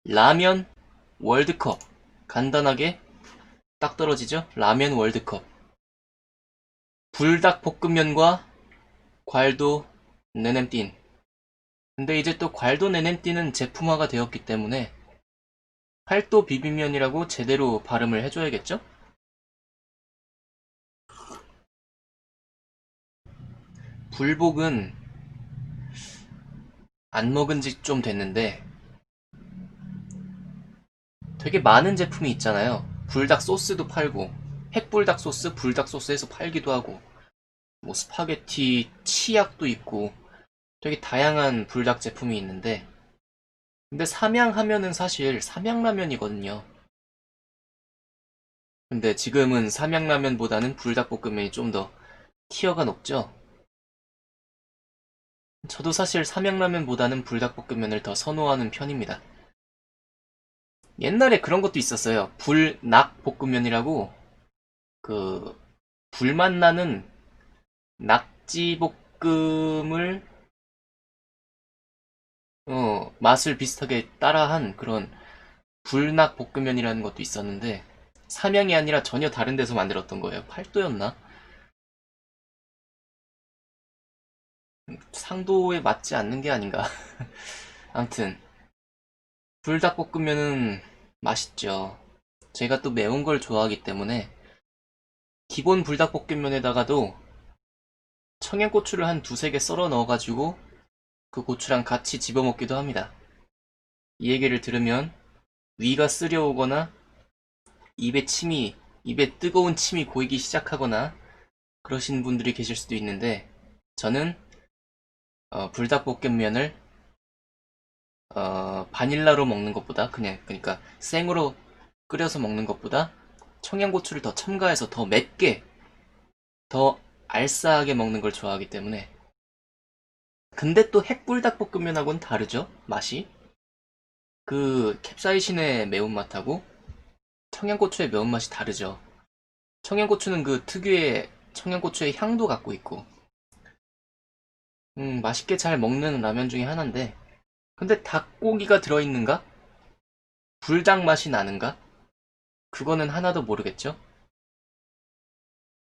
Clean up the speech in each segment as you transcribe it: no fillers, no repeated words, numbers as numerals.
라면 월드컵. 간단하게 딱 떨어지죠? 라면 월드컵. 불닭볶음면과 괄도 네냄띤. 근데 이제 또 괄도 네냄띤은 제품화가 되었기 때문에 팔도 비빔면이라고 제대로 발음을 해줘야겠죠? 불복은 안 먹은 지 좀 됐는데 되게 많은 제품이 있잖아요. 불닭 소스도 팔고 핵불닭 소스, 불닭 소스에서 팔기도 하고 뭐 스파게티 치약도 있고 되게 다양한 불닭 제품이 있는데 근데 삼양하면은 사실 삼양라면이거든요. 근데 지금은 삼양라면보다는 불닭볶음면이 좀 더 티어가 높죠. 저도 사실 삼양라면보다는 불닭볶음면을 더 선호하는 편입니다. 옛날에 그런 것도 있었어요. 불낙볶음면이라고 그 불맛 나는 낙지볶음을 맛을 비슷하게 따라한 그런 불낙볶음면이라는 것도 있었는데 삼양이 아니라 전혀 다른 데서 만들었던 거예요. 팔도였나? 상도에 맞지 않는 게 아닌가. 아무튼 불닭볶음면은 맛있죠. 제가 또 매운 걸 좋아하기 때문에 기본 불닭볶음면에다가도 청양고추를 한 두세 개 썰어 넣어가지고 그 고추랑 같이 집어먹기도 합니다. 이 얘기를 들으면 위가 쓰려오거나 입에 뜨거운 침이 고이기 시작하거나 그러신 분들이 계실 수도 있는데 저는 불닭볶음면을 바닐라로 먹는 것보다 그러니까 생으로 끓여서 먹는 것보다 청양고추를 더 첨가해서 더 맵게 더 알싸하게 먹는 걸 좋아하기 때문에 근데 또 핵불닭볶음면하고는 다르죠 맛이 그 캡사이신의 매운맛하고 청양고추의 매운맛이 다르죠 청양고추는 그 특유의 청양고추의 향도 갖고 있고 맛있게 잘 먹는 라면 중에 하나인데 근데 닭고기가 들어있는가? 불닭 맛이 나는가? 그거는 하나도 모르겠죠?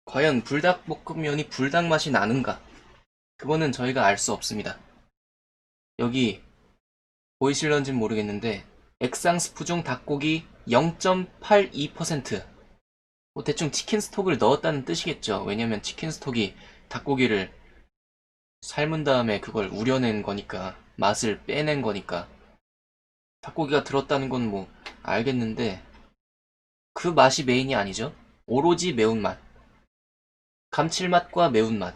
과연 불닭볶음면이 불닭 맛이 나는가? 그거는 저희가 알 수 없습니다. 여기 보이실런지는 모르겠는데 액상스프 중 닭고기 0.82% 뭐 대충 치킨 스톡을 넣었다는 뜻이겠죠. 왜냐면 치킨 스톡이 닭고기를 삶은 다음에 그걸 우려낸 거니까 맛을 빼낸 거니까 닭고기가 들었다는 건 뭐 알겠는데 그 맛이 메인이 아니죠. 오로지 매운맛, 감칠맛과 매운맛이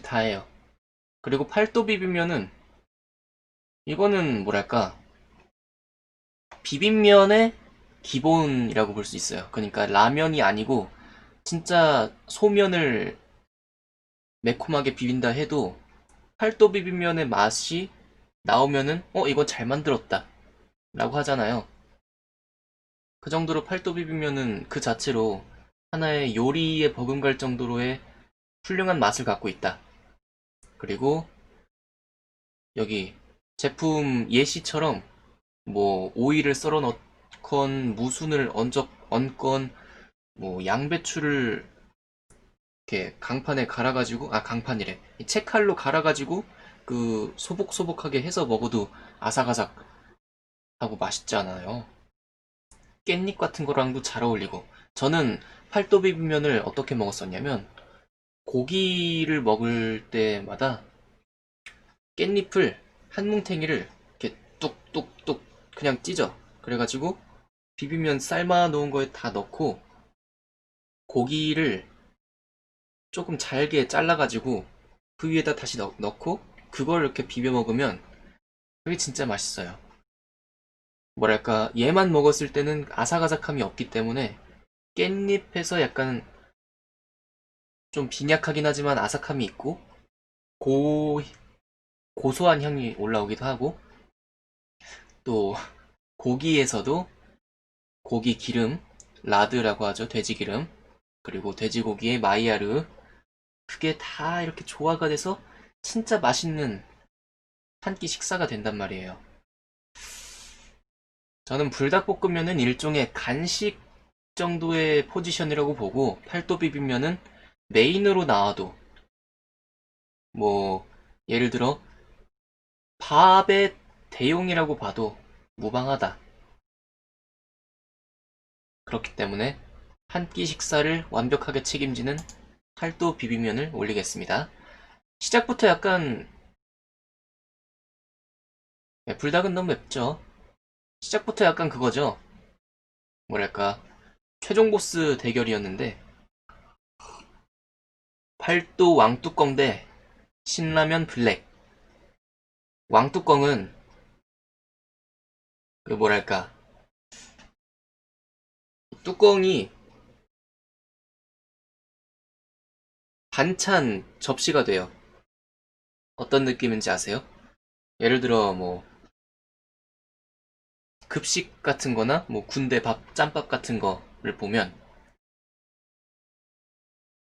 다예요. 그리고 팔도 비빔면은 이거는 뭐랄까 비빔면의 기본이라고 볼 수 있어요. 그러니까 라면이 아니고 진짜 소면을 매콤하게 비빈다 해도 팔도 비빔면의 맛이 나오면은 이거 잘 만들었다 라고 하잖아요. 그 정도로 팔도 비빔면은 그 자체로 하나의 요리에 버금갈 정도로의 훌륭한 맛을 갖고 있다. 그리고 여기 제품 예시처럼 뭐 오이를 썰어 넣건 무순을 얹건 뭐 양배추를 이렇게 강판에 갈아가지고 강판이래 이 채칼로 갈아가지고 그 소복소복하게 해서 먹어도 아삭아삭하고 맛있잖아요. 깻잎 같은 거랑도 잘 어울리고 저는 팔도 비빔면을 어떻게 먹었었냐면 고기를 먹을 때마다 깻잎을 한 뭉탱이를 이렇게 뚝뚝뚝 그냥 찢어 그래가지고 비빔면 삶아 놓은 거에 다 넣고 고기를 조금 잘게 잘라가지고 그 위에다 다시 넣고 그걸 이렇게 비벼 먹으면 그게 진짜 맛있어요. 뭐랄까 얘만 먹었을 때는 아삭아삭함이 없기 때문에 깻잎에서 약간 좀 빈약하긴 하지만 아삭함이 있고 고 고소한 향이 올라오기도 하고 또 고기에서도 고기 기름 라드라고 하죠. 돼지 기름 그리고 돼지고기의 마이야르 그게 다 이렇게 조화가 돼서 진짜 맛있는 한 끼 식사가 된단 말이에요. 저는 불닭볶음면은 일종의 간식 정도의 포지션이라고 보고, 팔도 비빔면은 메인으로 나와도, 뭐, 예를 들어, 밥의 대용이라고 봐도 무방하다. 그렇기 때문에 한 끼 식사를 완벽하게 책임지는 팔도 비빔면을 올리겠습니다. 시작부터 약간, 불닭은 너무 맵죠? 시작부터 약간 그거죠? 뭐랄까, 최종 보스 대결이었는데, 팔도 왕뚜껑 대 신라면 블랙. 왕뚜껑은, 그 뭐랄까, 뚜껑이 반찬 접시가 돼요. 어떤 느낌인지 아세요? 예를 들어, 뭐, 급식 같은 거나, 뭐, 군대 밥, 짬밥 같은 거를 보면,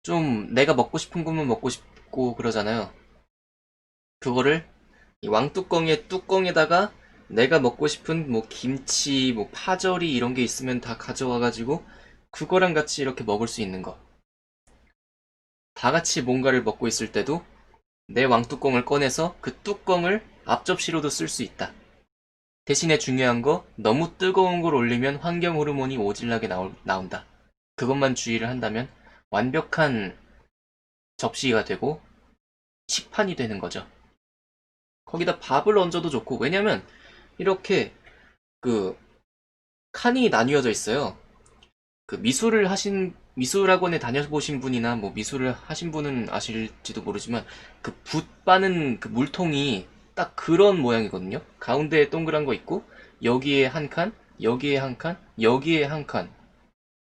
좀 내가 먹고 싶은 것만 먹고 싶고 그러잖아요. 그거를 이 왕뚜껑의 뚜껑에다가 내가 먹고 싶은 뭐 김치, 뭐 파절이 이런 게 있으면 다 가져와가지고 그거랑 같이 이렇게 먹을 수 있는 거. 다 같이 뭔가를 먹고 있을 때도 내 왕뚜껑을 꺼내서 그 뚜껑을 앞접시로도 쓸 수 있다. 대신에 중요한 거, 너무 뜨거운 걸 올리면 환경 호르몬이 오질나게 나온다. 그것만 주의를 한다면 완벽한 접시가 되고 식판이 되는 거죠. 거기다 밥을 얹어도 좋고, 왜냐면 이렇게 그 칸이 나뉘어져 있어요. 그 미술학원에 다녀보신 분이나 뭐 미술을 하신 분은 아실지도 모르지만 그 붓 빠는 그 물통이 딱 그런 모양이거든요. 가운데에 동그란 거 있고 여기에 한 칸, 여기에 한 칸, 여기에 한 칸.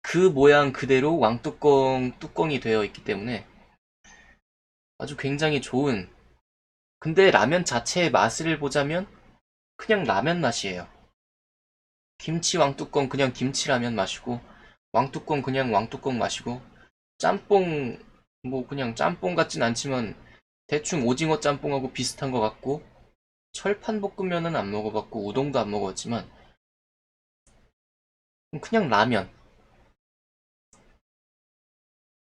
그 모양 그대로 왕뚜껑 뚜껑이 되어 있기 때문에 아주 굉장히 좋은. 근데 라면 자체의 맛을 보자면 그냥 라면 맛이에요. 김치 왕뚜껑 그냥 김치라면 마시고, 왕뚜껑 그냥 왕뚜껑 마시고, 짬뽕 뭐 그냥 짬뽕 같진 않지만 대충 오징어 짬뽕하고 비슷한 것 같고, 철판 볶음면은 안 먹어봤고 우동도 안 먹어봤지만 그냥 라면.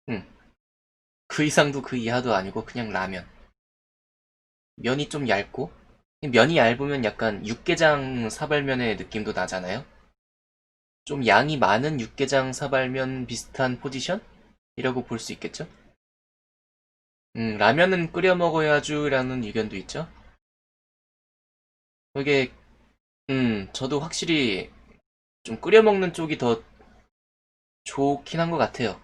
응. 그 이상도 그 이하도 아니고 그냥 라면. 면이 좀 얇고, 면이 얇으면 약간 육개장 사발면의 느낌도 나잖아요. 좀 양이 많은 육개장 사발면 비슷한 포지션? 이라고 볼 수 있겠죠? 라면은 끓여 먹어야죠라는 의견도 있죠. 이게, 저도 확실히 좀 끓여 먹는 쪽이 더 좋긴 한 것 같아요.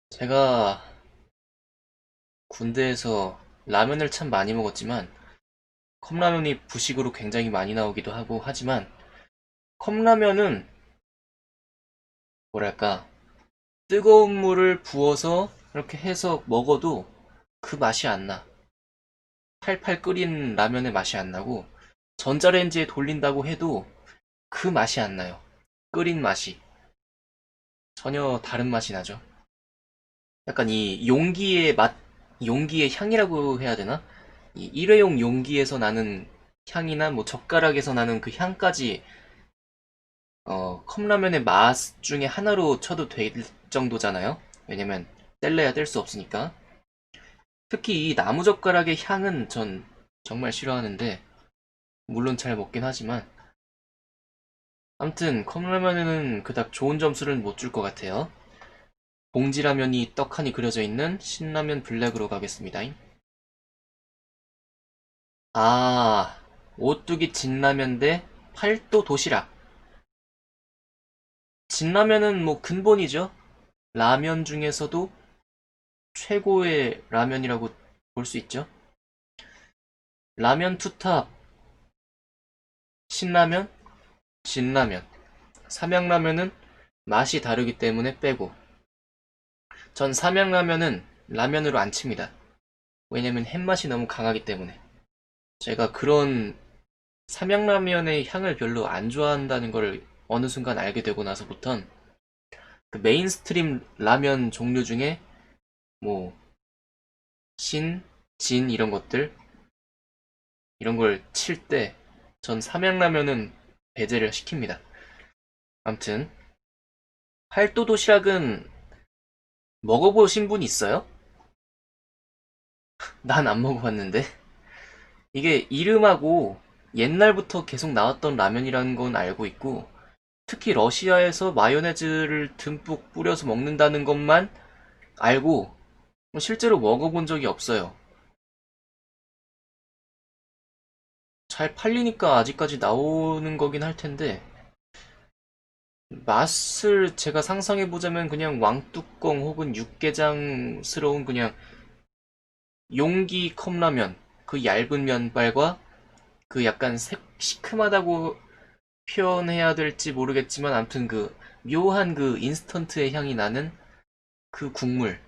제가 군대에서 라면을 참 많이 먹었지만, 컵라면이 부식으로 굉장히 많이 나오기도 하고 하지만, 컵라면은, 뭐랄까, 뜨거운 물을 부어서 이렇게 해서 먹어도 그 맛이 안 나. 팔팔 끓인 라면의 맛이 안 나고, 전자레인지에 돌린다고 해도 그 맛이 안 나요. 끓인 맛이. 전혀 다른 맛이 나죠. 약간 이 용기의 맛, 용기의 향이라고 해야 되나? 이 일회용 용기에서 나는 향이나 뭐 젓가락에서 나는 그 향까지 컵라면의 맛 중에 하나로 쳐도 될 정도잖아요. 왜냐면 뗄래야 뗄 수 없으니까. 특히 이 나무젓가락의 향은 전 정말 싫어하는데, 물론 잘 먹긴 하지만, 암튼 컵라면에는 그닥 좋은 점수를 못 줄 것 같아요. 봉지라면이 떡하니 그려져 있는 신라면 블랙으로 가겠습니다. 아, 오뚜기 진라면 대 팔도 도시락. 진라면은 뭐 근본이죠. 라면 중에서도 최고의 라면이라고 볼 수 있죠. 라면 투탑, 신라면, 진라면. 삼양라면은 맛이 다르기 때문에 빼고. 전 삼양라면은 라면으로 안 칩니다. 왜냐면 햇맛이 너무 강하기 때문에. 제가 그런 삼양라면의 향을 별로 안 좋아한다는 걸 어느 순간 알게 되고 나서부턴 그 메인스트림 라면 종류 중에 뭐 신, 진 이런 것들, 이런 걸 칠 때 전 삼양라면은 배제를 시킵니다. 암튼 팔도 도시락은 먹어보신 분 있어요? 난 안 먹어봤는데. 이게 이름하고 옛날부터 계속 나왔던 라면이라는 건 알고 있고, 특히 러시아에서 마요네즈를 듬뿍 뿌려서 먹는다는 것만 알고 실제로 먹어본 적이 없어요. 잘 팔리니까 아직까지 나오는 거긴 할 텐데, 맛을 제가 상상해보자면 그냥 왕뚜껑 혹은 육개장스러운 그냥 용기 컵라면, 그 얇은 면발과 그 약간 시큼하다고 표현해야 될지 모르겠지만 아무튼 그 묘한 그 인스턴트의 향이 나는 그 국물.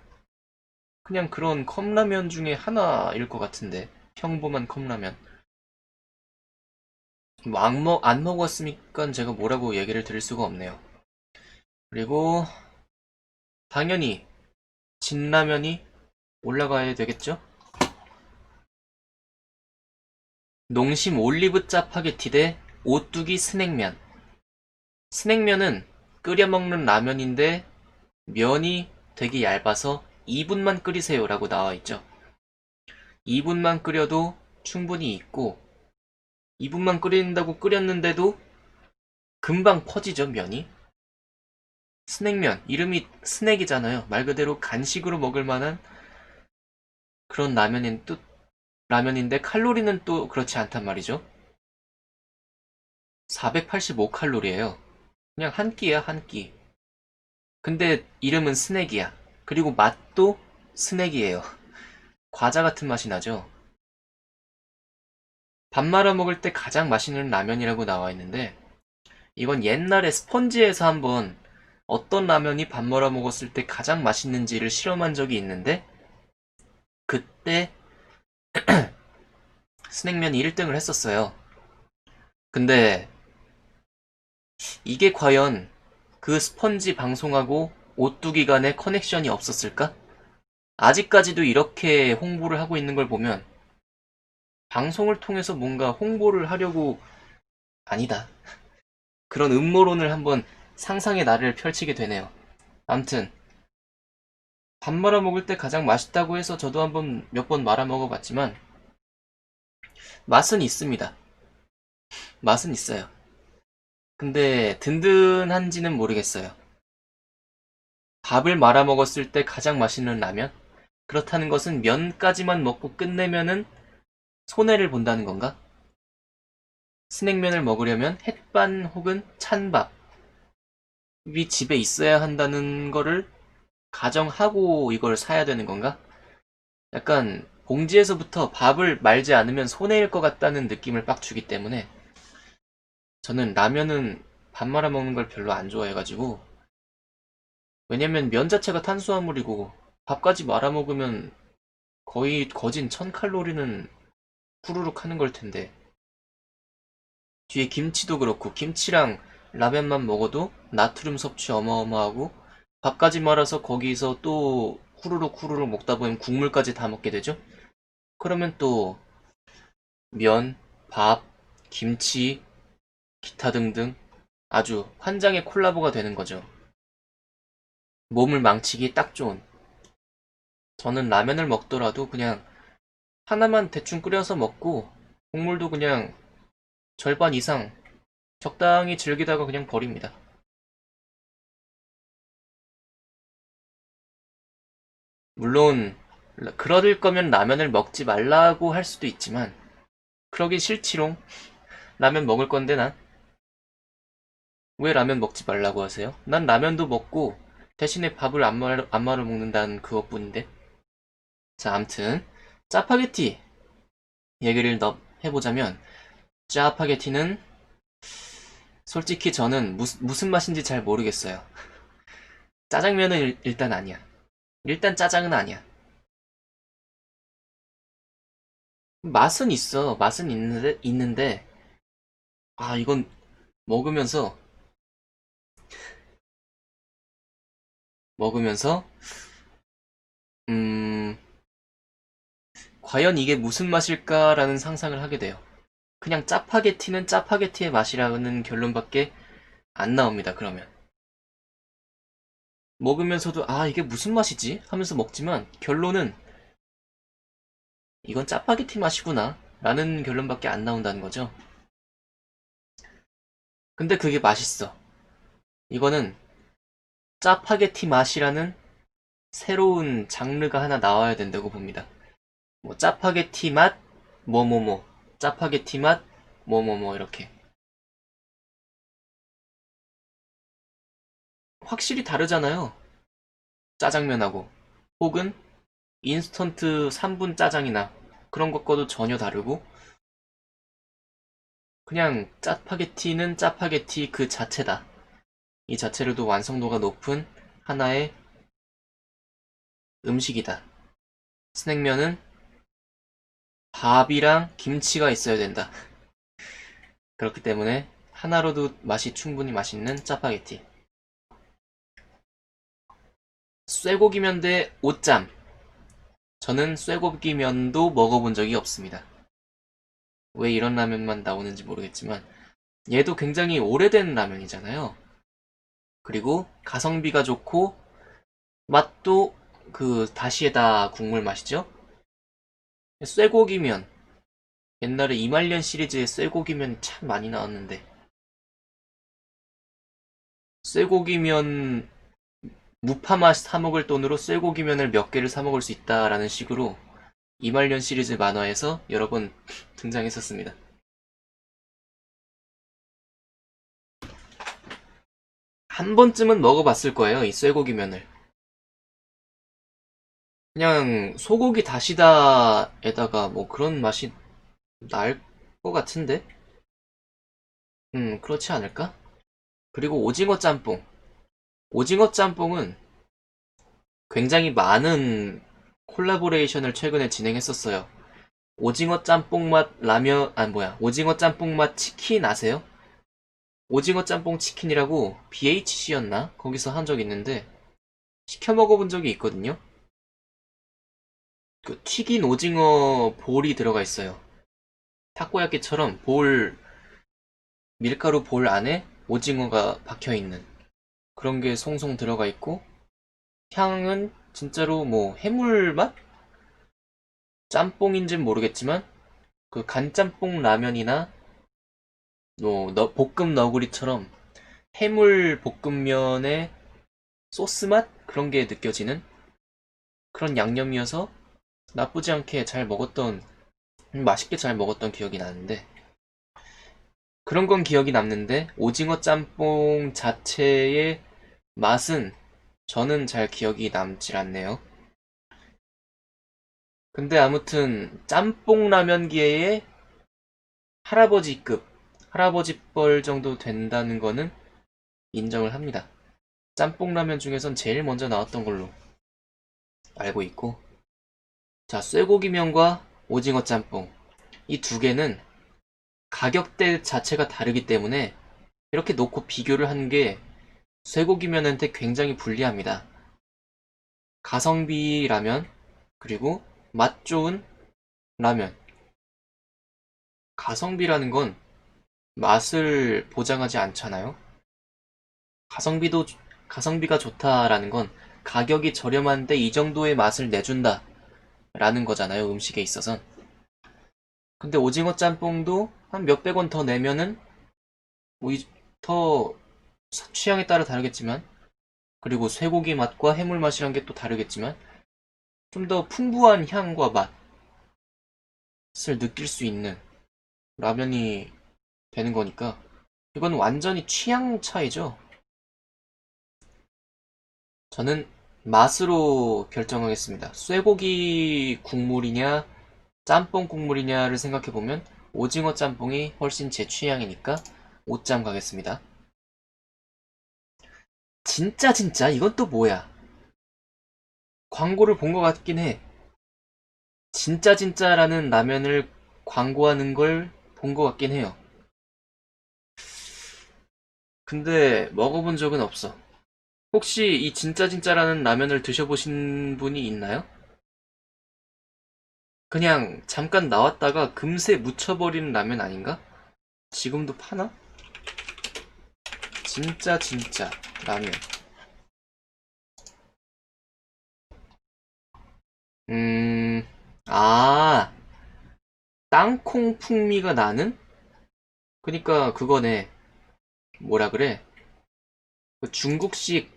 그냥 그런 컵라면 중에 하나일 것 같은데. 평범한 컵라면. 뭐 안 먹었으니까 제가 뭐라고 얘기를 드릴 수가 없네요. 그리고 당연히 진라면이 올라가야 되겠죠? 농심 올리브 짜파게티 대 오뚜기 스낵면. 스낵면은 끓여 먹는 라면인데 면이 되게 얇아서 2분만 끓이세요라고 나와 있죠. 2분만 끓여도 충분히 익고 2분만 끓인다고 끓였는데도 금방 퍼지죠, 면이. 스낵면, 이름이 스낵이잖아요. 말 그대로 간식으로 먹을 만한 그런 라면인데 칼로리는 또 그렇지 않단 말이죠. 485칼로리예요. 그냥 한 끼야, 한 끼. 근데 이름은 스낵이야. 그리고 맛도 스낵이에요. 과자 같은 맛이 나죠. 밥 말아 먹을 때 가장 맛있는 라면이라고 나와 있는데 이건 옛날에 스펀지에서 한번 어떤 라면이 밥 말아 먹었을 때 가장 맛있는지를 실험한 적이 있는데 그때 스낵면이 1등을 했었어요. 근데 이게 과연 그 스펀지 방송하고 오뚜기 간의 커넥션이 없었을까? 아직까지도 이렇게 홍보를 하고 있는 걸 보면 방송을 통해서 뭔가 홍보를 하려고 아니다. 그런 음모론을 한번 상상의 나래를 펼치게 되네요. 암튼 밥 말아 먹을 때 가장 맛있다고 해서 저도 한번 몇 번 말아 먹어봤지만 맛은 있습니다. 맛은 있어요. 근데 든든한지는 모르겠어요. 밥을 말아 먹었을 때 가장 맛있는 라면? 그렇다는 것은 면까지만 먹고 끝내면은 손해를 본다는 건가? 스낵면을 먹으려면 햇반 혹은 찬밥이 집에 있어야 한다는 거를 가정하고 이걸 사야 되는 건가? 약간 봉지에서부터 밥을 말지 않으면 손해일 것 같다는 느낌을 빡 주기 때문에 저는 라면은 밥 말아 먹는 걸 별로 안 좋아해가지고 왜냐면 면 자체가 탄수화물이고 밥까지 말아 먹으면 거의 거진 1000칼로리는 후루룩 하는 걸 텐데 뒤에 김치도 그렇고 김치랑 라면만 먹어도 나트륨 섭취 어마어마하고 밥까지 말아서 거기서 또 후루룩 후루룩 먹다 보면 국물까지 다 먹게 되죠? 그러면 또 면, 밥, 김치, 기타 등등 아주 환장의 콜라보가 되는 거죠. 몸을 망치기 딱 좋은. 저는 라면을 먹더라도 그냥 하나만 대충 끓여서 먹고 국물도 그냥 절반 이상 적당히 즐기다가 그냥 버립니다. 물론 그러릴 거면 라면을 먹지 말라고 할 수도 있지만 그러기 싫지롱. 라면 먹을 건데 난. 왜 라면 먹지 말라고 하세요? 난 라면도 먹고 대신에 밥을 안 말아 먹는다는 그것뿐인데. 자, 암튼 짜파게티 얘기를 더 해보자면 짜파게티는 솔직히 저는 무슨 맛인지 잘 모르겠어요. 짜장면은 일단 아니야. 일단 짜장은 아니야. 맛은 있어. 맛은 있는데, 아, 이건 먹으면서, 먹으면서, 음, 과연 이게 무슨 맛일까라는 상상을 하게 돼요. 그냥 짜파게티는 짜파게티의 맛이라는 결론밖에 안 나옵니다. 그러면 먹으면서도 아 이게 무슨 맛이지? 하면서 먹지만 결론은 이건 짜파게티 맛이구나 라는 결론밖에 안 나온다는 거죠. 근데 그게 맛있어. 이거는 짜파게티 맛이라는 새로운 장르가 하나 나와야 된다고 봅니다. 뭐 짜파게티 맛 뭐뭐뭐 짜파게티 맛 뭐뭐뭐 이렇게 확실히 다르잖아요. 짜장면하고 혹은 인스턴트 3분 짜장이나 그런 것과도 전혀 다르고 그냥 짜파게티는 짜파게티 그 자체다. 이 자체로도 완성도가 높은 하나의 음식이다. 스낵면은 밥이랑 김치가 있어야 된다. 그렇기 때문에 하나로도 맛이 충분히 맛있는 짜파게티. 쇠고기면 대 오짬. 저는 쇠고기면도 먹어본 적이 없습니다. 왜 이런 라면만 나오는지 모르겠지만 얘도 굉장히 오래된 라면이잖아요. 그리고 가성비가 좋고 맛도 그 다시에다 국물 맛이죠. 쇠고기면 옛날에 이말년 시리즈의 쇠고기면 참 많이 나왔는데 쇠고기면 무파맛 사먹을 돈으로 쇠고기면을 몇 개를 사먹을 수 있다라는 식으로 이말년 시리즈 만화에서 여러 번 등장했었습니다. 한 번쯤은 먹어봤을 거예요, 이 쇠고기면을. 그냥 소고기 다시다에다가 뭐 그런 맛이 날 것 같은데? 그렇지 않을까? 그리고 오징어 짬뽕. 오징어 짬뽕은 굉장히 많은 콜라보레이션을 최근에 진행했었어요. 오징어 짬뽕 맛 라면, 오징어 짬뽕 맛 치킨 아세요? 오징어 짬뽕 치킨이라고 BHC였나? 거기서 한 적 있는데 시켜 먹어본 적이 있거든요. 그 튀긴 오징어 볼이 들어가 있어요. 타코야끼처럼 밀가루 볼 안에 오징어가 박혀 있는 그런 게 송송 들어가 있고 향은 진짜로 뭐 해물 맛? 짬뽕인지는 모르겠지만 그 간짬뽕 라면이나 뭐 볶음 너구리처럼 해물 볶음면의 소스 맛? 그런 게 느껴지는 그런 양념이어서 나쁘지 않게 잘 먹었던 맛있게 잘 먹었던 기억이 나는데 그런 건 기억이 남는데 오징어 짬뽕 자체의 맛은 저는 잘 기억이 남질 않네요. 근데 아무튼 짬뽕 라면계의 할아버지급, 할아버지 뻘 정도 된다는 거는 인정을 합니다. 짬뽕 라면 중에선 제일 먼저 나왔던 걸로 알고 있고 자, 쇠고기면과 오징어 짬뽕 이 두 개는 가격대 자체가 다르기 때문에 이렇게 놓고 비교를 하는 게 쇠고기면한테 굉장히 불리합니다. 가성비 라면 그리고 맛 좋은 라면 가성비라는 건 맛을 보장하지 않잖아요. 가성비도 가성비가 좋다라는 건 가격이 저렴한데 이 정도의 맛을 내준다 라는 거잖아요. 음식에 있어선. 근데 오징어 짬뽕도 한 몇백 원 더 내면은 더 취향에 따라 다르겠지만 그리고 쇠고기 맛과 해물 맛이란 게 또 다르겠지만 좀 더 풍부한 향과 맛을 느낄 수 있는 라면이 되는 거니까 이건 완전히 취향 차이죠. 저는 맛으로 결정하겠습니다. 쇠고기 국물이냐 짬뽕 국물이냐를 생각해보면 오징어 짬뽕이 훨씬 제 취향이니까 오짬 가겠습니다. 진짜 이건 또 뭐야? 광고를 본 것 같긴 해. 진짜라는 라면을 광고하는 걸 본 것 같긴 해요. 근데 먹어본 적은 없어. 혹시 이 진짜라는 라면을 드셔보신 분이 있나요? 그냥 잠깐 나왔다가 금세 묻혀버리는 라면 아닌가? 지금도 파나? 진짜 라면. 음, 아, 땅콩 풍미가 나는? 그니까 그거네. 뭐라 그래? 그 중국식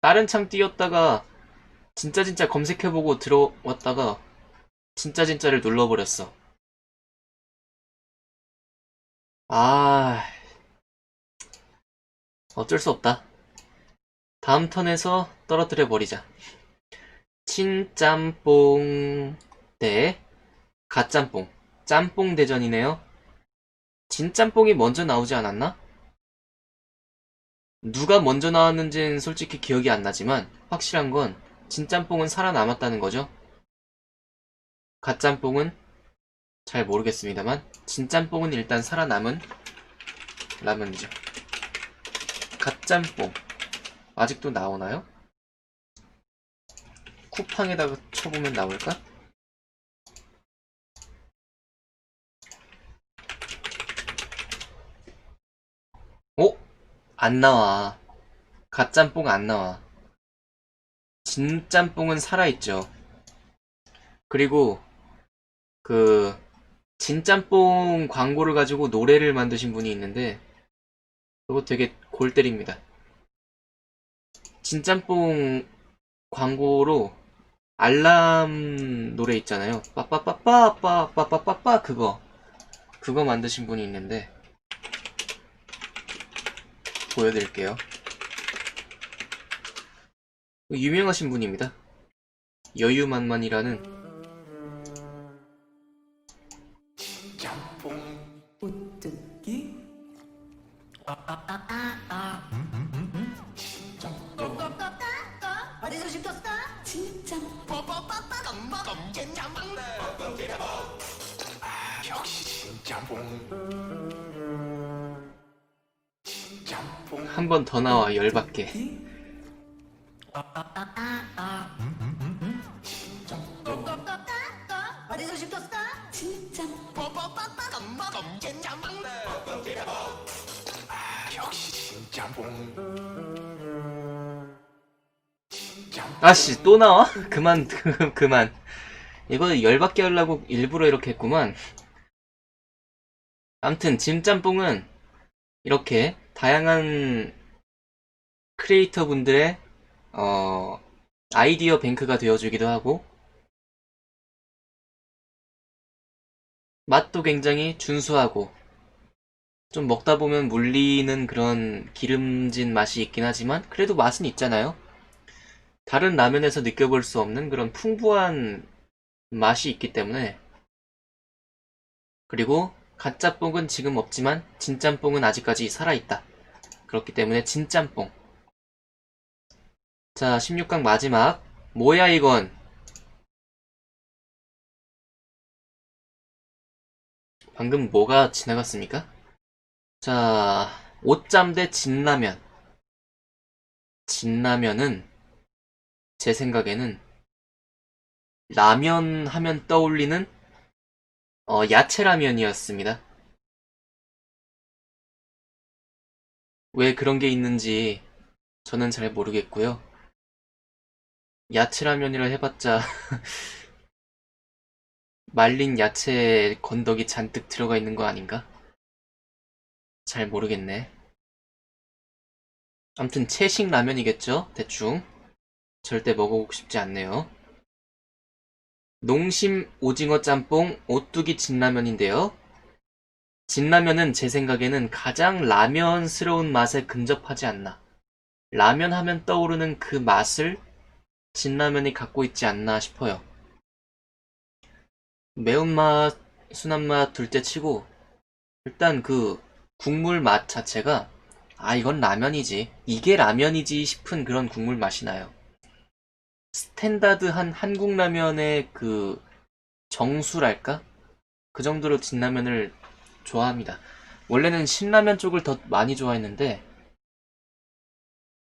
다른 창 띄웠다가 진짜 검색해보고 들어왔다가 진짜를 눌러버렸어. 아, 어쩔 수 없다. 다음 턴에서 떨어뜨려 버리자. 친짬뽕 대 갓짬뽕. 짬뽕 대전이네요. 진짬뽕이 먼저 나오지 않았나? 누가 먼저 나왔는지는 솔직히 기억이 안 나지만 확실한 건 진짬뽕은 살아남았다는 거죠. 갓짬뽕은 잘 모르겠습니다만 진짬뽕은 일단 살아남은 라면이죠. 갓짬뽕 아직도 나오나요? 쿠팡에다가 쳐보면 나올까? 오! 안 나와. 갓짬뽕 안 나와. 진짬뽕은 살아있죠. 그리고 그 진짬뽕 광고를 가지고 노래를 만드신 분이 있는데 그거 되게 골 때립니다. 진짬뽕 광고로 알람 노래 있잖아요. 빠빠빠빠빠빠빠빠빠 그거 만드신 분이 있는데 보여드릴게요. 유명하신 분입니다. 여유만만이라는 오뚜기 어디서 시켰어? 진짜 역시 짬뽕 한 번 더 나와 열받게. 어디서 시켰어? 진짜 역시 짬뽕 아씨 또 나와? 그만 그만. 이거 열받게 하려고 일부러 이렇게 했구만. 암튼 진짬뽕은 이렇게 다양한 크리에이터 분들의 아이디어 뱅크가 되어주기도 하고 맛도 굉장히 준수하고 좀 먹다 보면 물리는 그런 기름진 맛이 있긴 하지만 그래도 맛은 있잖아요. 다른 라면에서 느껴볼 수 없는 그런 풍부한 맛이 있기 때문에. 그리고 갓짬뽕은 지금 없지만 진짬뽕은 아직까지 살아있다. 그렇기 때문에 진짬뽕. 자, 16강 마지막. 뭐야 이건? 방금 뭐가 지나갔습니까? 자, 오짬 대 진라면. 진라면은 제 생각에는 라면 하면 떠올리는 야채라면이었습니다. 왜 그런 게 있는지 저는 잘 모르겠고요. 야채라면이라 해봤자 말린 야채 건더기 잔뜩 들어가 있는 거 아닌가? 잘 모르겠네. 암튼 채식 라면이겠죠? 대충. 절대 먹어보고 싶지 않네요. 농심 오징어 짬뽕 오뚜기 진라면인데요. 진라면은 제 생각에는 가장 라면스러운 맛에 근접하지 않나. 라면 하면 떠오르는 그 맛을 진라면이 갖고 있지 않나 싶어요. 매운맛, 순한맛 둘째 치고 일단 그 국물 맛 자체가 이건 라면이지. 이게 라면이지 싶은 그런 국물 맛이 나요. 스탠다드한 한국 라면의 그 정수랄까? 그 정도로 진라면을 좋아합니다. 원래는 신라면 쪽을 더 많이 좋아했는데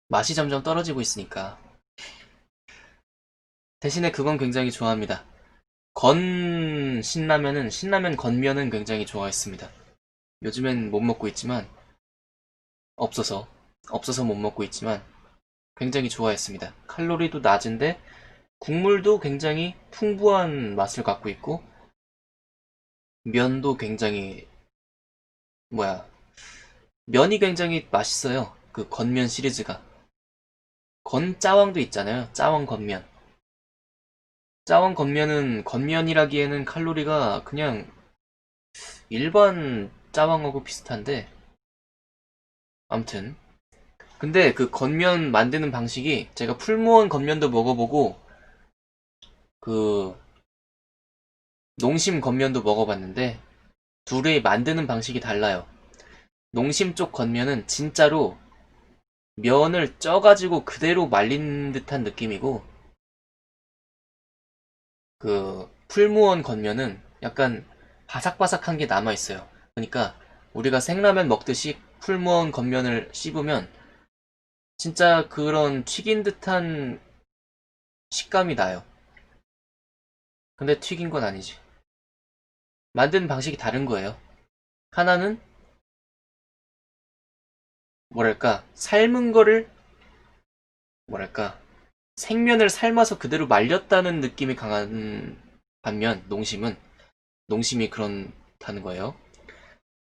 맛이 점점 떨어지고 있으니까 대신에 그건 굉장히 좋아합니다. 신라면 건면은 굉장히 좋아했습니다. 요즘엔 못 먹고 있지만, 없어서 못 먹고 있지만, 굉장히 좋아했습니다. 칼로리도 낮은데, 국물도 굉장히 풍부한 맛을 갖고 있고, 면도 굉장히, 면이 굉장히 맛있어요. 그 건면 시리즈가. 건짜왕도 있잖아요. 짜왕 건면. 짜왕 건면은 건면이라기에는 칼로리가 그냥 일반 짜왕하고 비슷한데, 암튼. 근데 그 건면 만드는 방식이 제가 풀무원 건면도 먹어보고, 그 농심 건면도 먹어봤는데, 둘의 만드는 방식이 달라요. 농심 쪽 건면은 진짜로 면을 쪄가지고 그대로 말린 듯한 느낌이고, 그 풀무원 건면은 약간 바삭바삭한 게 남아있어요. 그러니까 우리가 생라면 먹듯이 풀무원 건면을 씹으면 진짜 그런 튀긴 듯한 식감이 나요. 근데 튀긴 건 아니지. 만드는 방식이 다른 거예요. 하나는 삶은 거를 생면을 삶아서 그대로 말렸다는 느낌이 강한 반면 농심이 그렇다는 거예요.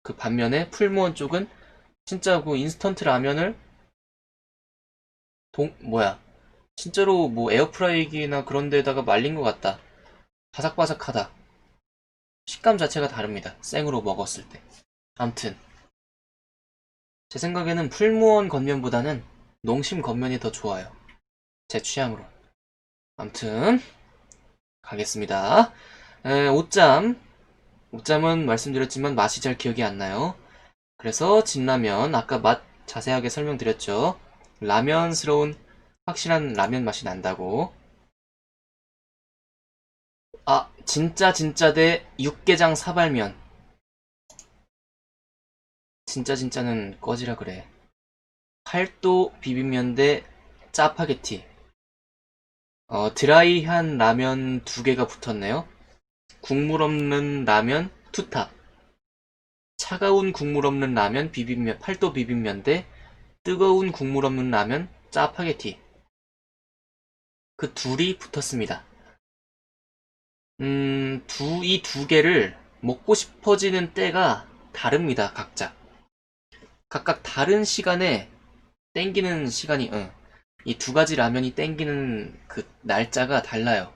그 반면에 풀무원 쪽은 진짜 그 인스턴트 라면을 진짜로 뭐 에어프라이기나 그런 데다가 말린 것 같다. 바삭바삭하다. 식감 자체가 다릅니다. 생으로 먹었을 때. 암튼 제 생각에는 풀무원 건면보다는 농심 건면이 더 좋아요. 제 취향으로. 암튼 가겠습니다. 옷잠은 말씀드렸지만 맛이 잘 기억이 안 나요. 그래서 진라면 아까 맛 자세하게 설명드렸죠. 라면스러운 확실한 라면 맛이 난다고. 아, 진짜 대 육개장 사발면. 진짜는 꺼지라 그래. 팔도 비빔면 대 짜파게티. 드라이한 라면 두 개가 붙었네요. 국물 없는 라면 투탑. 차가운 국물 없는 라면 비빔면, 팔도 비빔면 대 뜨거운 국물 없는 라면 짜파게티. 그 둘이 붙었습니다. 이 두 개를 먹고 싶어지는 때가 다릅니다, 각자. 각각 다른 시간에 땡기는 시간이, 이 두 가지 라면이 땡기는 그 날짜가 달라요.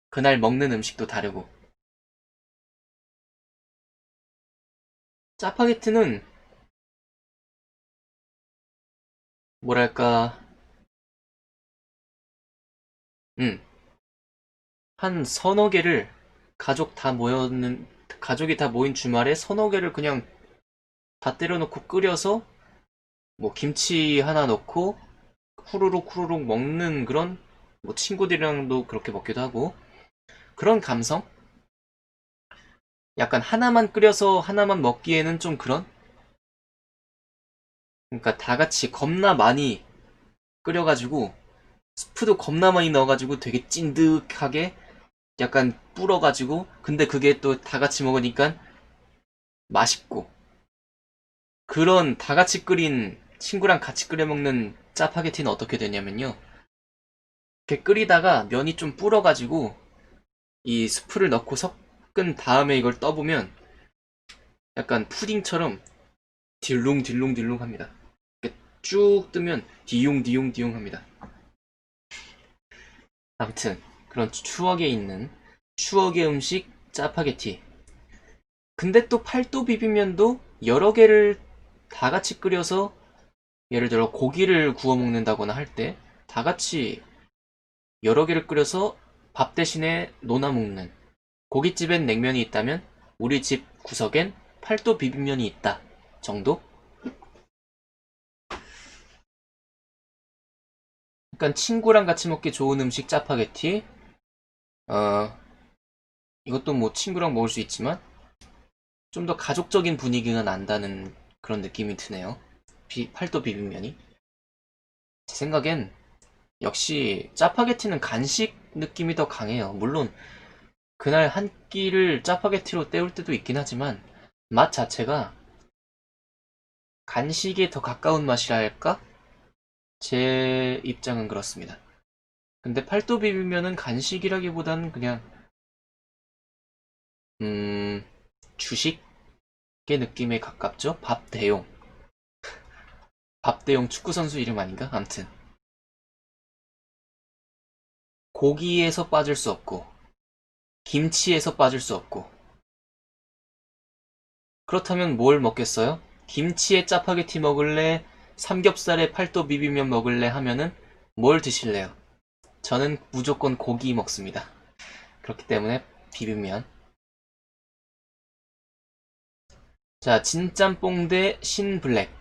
그날 먹는 음식도 다르고. 짜파게티는, 뭐랄까, 음, 한 서너 개를 가족이 다 모인 주말에 서너 개를 그냥 다 때려놓고 끓여서, 뭐 김치 하나 넣고, 후루룩 먹는 그런, 뭐 친구들이랑도 그렇게 먹기도 하고, 그런 감성? 약간 하나만 끓여서 하나만 먹기에는 좀 그런? 그러니까 다 같이 겁나 많이 끓여가지고, 스프도 겁나 많이 넣어가지고 되게 찐득하게 약간 불어가지고, 근데 그게 또 다 같이 먹으니까 맛있고, 그런 다 같이 끓인, 친구랑 같이 끓여 먹는 짜파게티는 어떻게 되냐면요. 이렇게 끓이다가 면이 좀 불어가지고, 이 스프를 넣고 섞은 다음에 이걸 떠보면 약간 푸딩처럼 딜룽딜룽딜룽 합니다. 이렇게 쭉 뜨면 디용디용디용 합니다. 아무튼 그런 추억에 있는 추억의 음식 짜파게티. 근데 또 팔도 비빔면도 여러 개를 다 같이 끓여서, 예를 들어 고기를 구워 먹는다거나 할 때 다 같이 여러 개를 끓여서 밥 대신에 논아 먹는, 고깃집엔 냉면이 있다면 우리 집 구석엔 팔도 비빔면이 있다 정도? 그러니까 친구랑 같이 먹기 좋은 음식 짜파게티. 어, 이것도 뭐 친구랑 먹을 수 있지만 좀 더 가족적인 분위기가 난다는 그런 느낌이 드네요. 팔도 비빔면이. 제 생각엔 역시 짜파게티는 간식 느낌이 더 강해요. 물론 그날 한 끼를 짜파게티로 때울 때도 있긴 하지만 맛 자체가 간식에 더 가까운 맛이라 할까? 제 입장은 그렇습니다. 근데 팔도 비빔면은 간식이라기보다는 그냥 주식의 느낌에 가깝죠? 밥 대용. 밥 대용 축구 선수 이름 아닌가? 암튼 고기에서 빠질 수 없고 김치에서 빠질 수 없고 그렇다면 뭘 먹겠어요? 김치에 짜파게티 먹을래? 삼겹살에 팔도 비빔면 먹을래? 하면은 뭘 드실래요? 저는 무조건 고기 먹습니다. 그렇기 때문에 비빔면. 자, 진짬뽕 대 신블랙.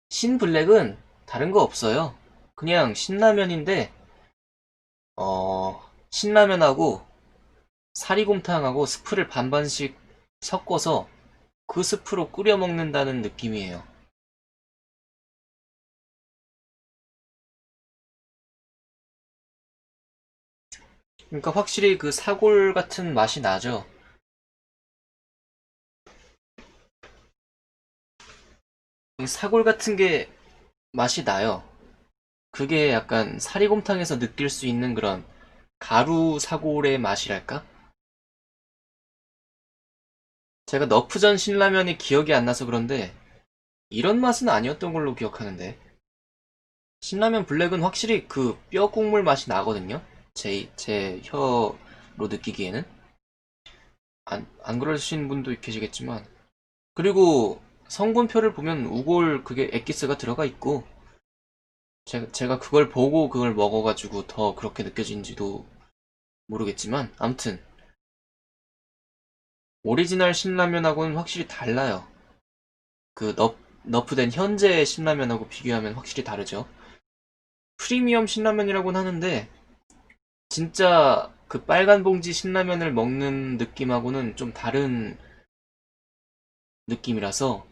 신블랙은 다른 거 없어요. 그냥 신라면인데, 신라면하고 사리곰탕하고 스프를 반반씩 섞어서 그 스프로 끓여 먹는다는 느낌이에요. 그러니까 확실히 그 사골 같은 맛이 나죠. 사골 같은 게 맛이 나요. 그게 약간 사리곰탕에서 느낄 수 있는 그런 가루 사골의 맛이랄까? 제가 너프전 신라면이 기억이 안 나서 그런데 이런 맛은 아니었던 걸로 기억하는데 신라면 블랙은 확실히 그 뼈 국물 맛이 나거든요. 제 혀로 느끼기에는 안 그러신 분도 계시겠지만 그리고 성분표를 보면 우골 그게 엑기스가 들어가 있고 제가 그걸 보고 그걸 먹어가지고 더 그렇게 느껴진지도 모르겠지만 암튼 오리지널 신라면하고는 확실히 달라요. 그 너프된 현재 신라면하고 비교하면 확실히 다르죠. 프리미엄 신라면이라고는 하는데 진짜 그 빨간 봉지 신라면을 먹는 느낌하고는 좀 다른 느낌이라서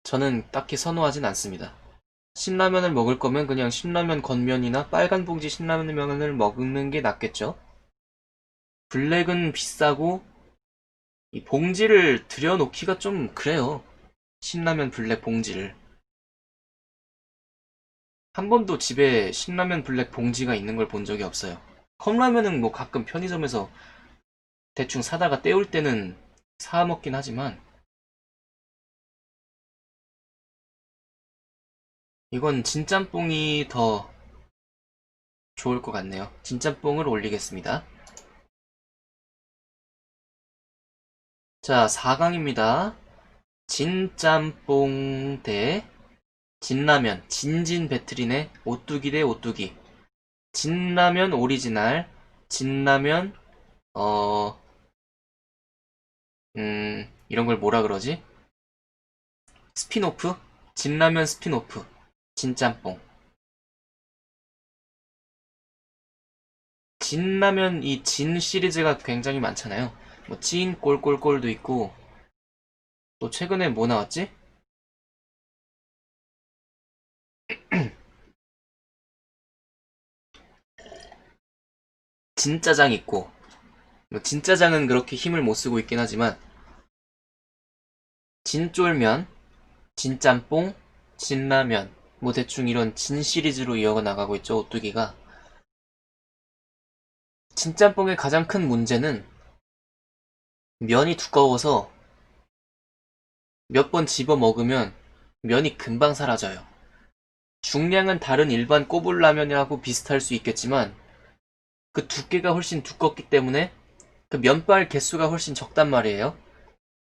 저는 딱히 선호하진 않습니다. 신라면을 먹을 거면 그냥 신라면 건면이나 빨간 봉지 신라면을 먹는 게 낫겠죠? 블랙은 비싸고 이 봉지를 들여놓기가 좀 그래요. 신라면 블랙 봉지를. 한 번도 집에 신라면 블랙 봉지가 있는 걸 본 적이 없어요. 컵라면은 뭐 가끔 편의점에서 대충 사다가 때울 때는 사 먹긴 하지만 이건 진짬뽕이 더 좋을 것 같네요. 진짬뽕을 올리겠습니다. 자, 4강입니다. 진짬뽕 대 진라면. 진진 배틀이네. 오뚜기 대 오뚜기. 진라면 오리지널. 진라면, 어, 이런 걸 뭐라 그러지? 스피노프? 진라면 스피노프. 진짬뽕. 진라면 이 진 시리즈가 굉장히 많잖아요. 뭐 찐 꼴꼴꼴도 있고 또 최근에 뭐 나왔지? 진짜장 있고 뭐 진짜장은 그렇게 힘을 못 쓰고 있긴 하지만 진쫄면, 진짬뽕, 진라면 뭐 대충 이런 진 시리즈로 이어가 나가고 있죠. 오뚜기가. 진짬뽕의 가장 큰 문제는 면이 두꺼워서 몇 번 집어 먹으면 면이 금방 사라져요. 중량은 다른 일반 꼬불라면이라고 비슷할 수 있겠지만 그 두께가 훨씬 두껍기 때문에 그 면발 개수가 훨씬 적단 말이에요.